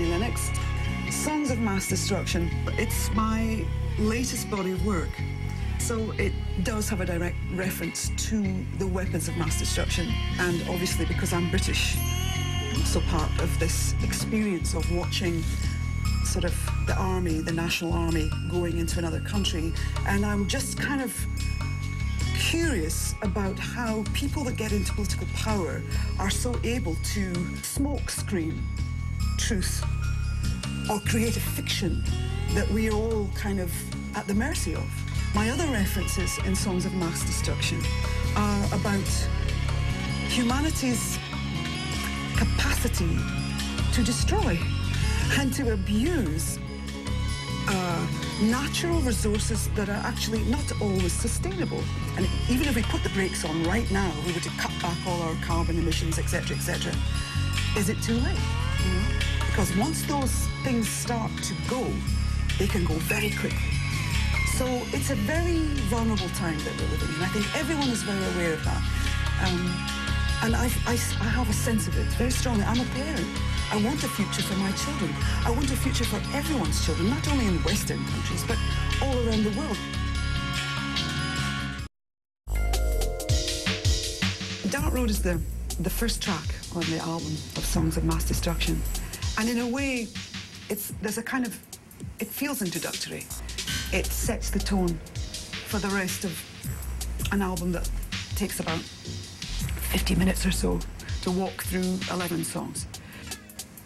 Lennox. Songs of Mass Destruction. It's my latest body of work. So it does have a direct reference to the weapons of mass destruction. And obviously, because I'm British, I'm also part of this experience of watching sort of the army, the national army, going into another country. And I'm just kind of curious about how people that get into political power are so able to smokescreen truth or create a fiction that we're all kind of at the mercy of. My other references in Songs of Mass Destruction are about humanity's capacity to destroy and to abuse natural resources that are actually not always sustainable. And even if we put the brakes on right now, we were to cut back all our carbon emissions, etc., etc., is it too late? You know? Because once those things start to go, they can go very quickly. So it's a very vulnerable time that we're living in. I think everyone is very aware of that. And I have a sense of it very strongly. I'm a parent. I want a future for my children. I want a future for everyone's children, not only in Western countries, but all around the world. Dark Road is the first track on the album of Songs of Mass Destruction. And in a way, there's a kind of, it feels introductory. It sets the tone for the rest of an album that takes about 50 minutes or so to walk through 11 songs.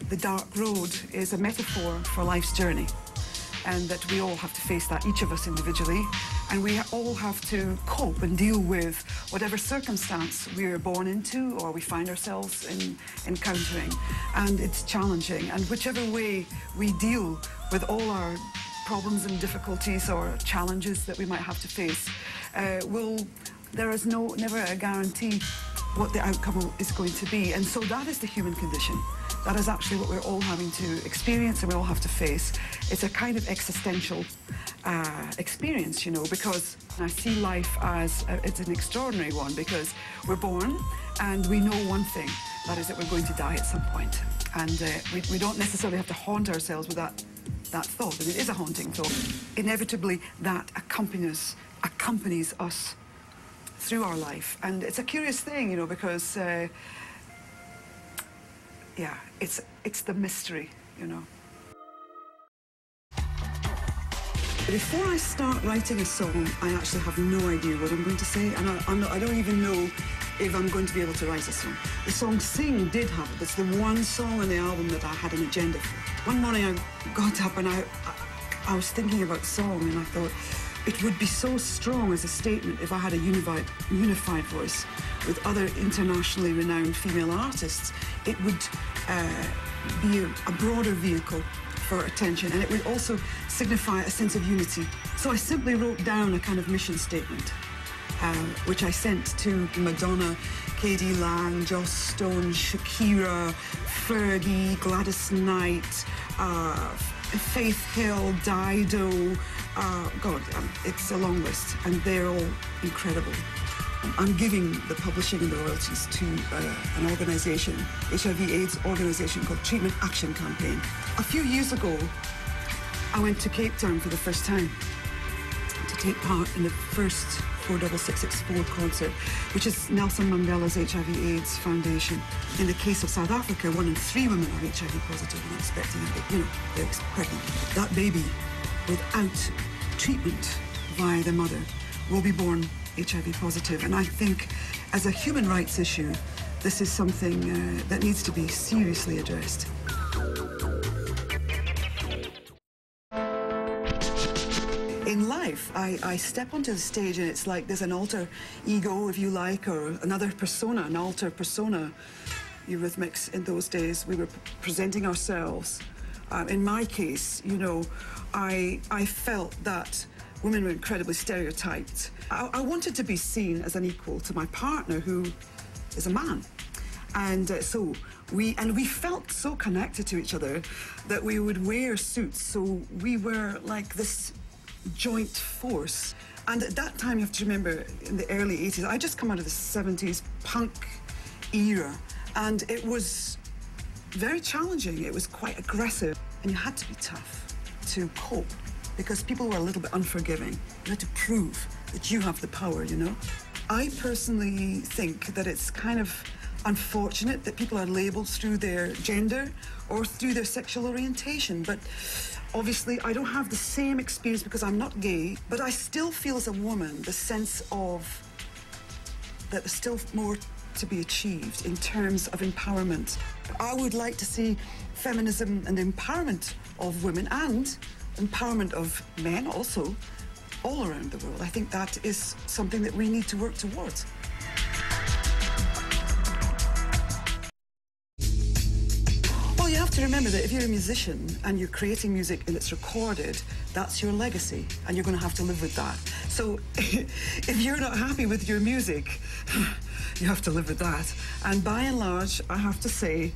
The dark road is a metaphor for life's journey, and that we all have to face that, each of us individually, and we all have to cope and deal with whatever circumstance we're born into or we find ourselves encountering. And it's challenging, and whichever way we deal with all our problems and difficulties or challenges that we might have to face, there is never a guarantee what the outcome is going to be. And so that is the human condition. That is actually what we're all having to experience and we all have to face. It's a kind of existential experience, you know, because I see life as it's an extraordinary one, because we're born and we know one thing, that is that we're going to die at some point. And we don't necessarily have to haunt ourselves with that thought, but it is a haunting thought. Inevitably, that accompanies us through our life. And it's a curious thing, you know, because, yeah, it's the mystery, you know. Before I start writing a song, I actually have no idea what I'm going to say, and I don't even know if I'm going to be able to write a song. The song Sing did have it. It's the one song on the album that I had an agenda for. One morning I got up and I was thinking about the song, and I thought, it would be so strong as a statement if I had a unified voice with other internationally renowned female artists. It would be a broader vehicle for attention, and it would also signify a sense of unity. So I simply wrote down a kind of mission statement, which I sent to Madonna, K.D. Lang, Joss Stone, Shakira, Fergie, Gladys Knight, Faith Hill, Dido, it's a long list, and they're all incredible. I'm giving the publishing and the royalties to an organisation, HIV/AIDS organisation called Treatment Action Campaign. A few years ago, I went to Cape Town for the first time to take part in the first 46664 concert, which is Nelson Mandela's HIV/AIDS Foundation. In the case of South Africa, 1 in 3 women are HIV positive and expecting a baby, you know, they're pregnant. That baby, without treatment via the mother, will be born HIV positive. And I think, as a human rights issue, this is something that needs to be seriously addressed. In life, I step onto the stage and it's like there's an alter ego, if you like, or another persona, an alter persona. Eurythmics, in those days, we were presenting ourselves. In my case, you know, I felt that women were incredibly stereotyped. I wanted to be seen as an equal to my partner, who is a man. And so we felt so connected to each other that we would wear suits. So we were like this joint force. And at that time, you have to remember, in the early 80s, I just come out of the 70s punk era, and it was very challenging. It was quite aggressive, and you had to be tough to cope because people were a little bit unforgiving. You had to prove that you have the power, you know? I personally think that it's kind of unfortunate that people are labelled through their gender or through their sexual orientation, but obviously I don't have the same experience because I'm not gay, but I still feel as a woman the sense of that there's still more to be achieved in terms of empowerment. I would like to see feminism and empowerment of women and empowerment of men also all around the world. I think that is something that we need to work towards. Well, you have to remember that if you're a musician and you're creating music and it's recorded, that's your legacy, and you're going to have to live with that. So if you're not happy with your music, you have to live with that. And by and large, I have to say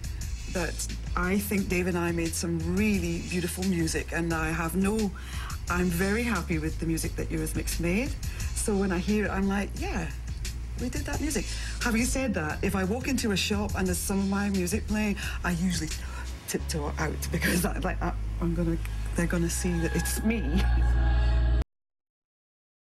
that I think Dave and I made some really beautiful music, and I'm very happy with the music that Eurythmics made. So when I hear it, I'm like, yeah, we did that music. Having said that, if I walk into a shop and there's some of my music playing, I usually tiptoe out because they're gonna see that it's me.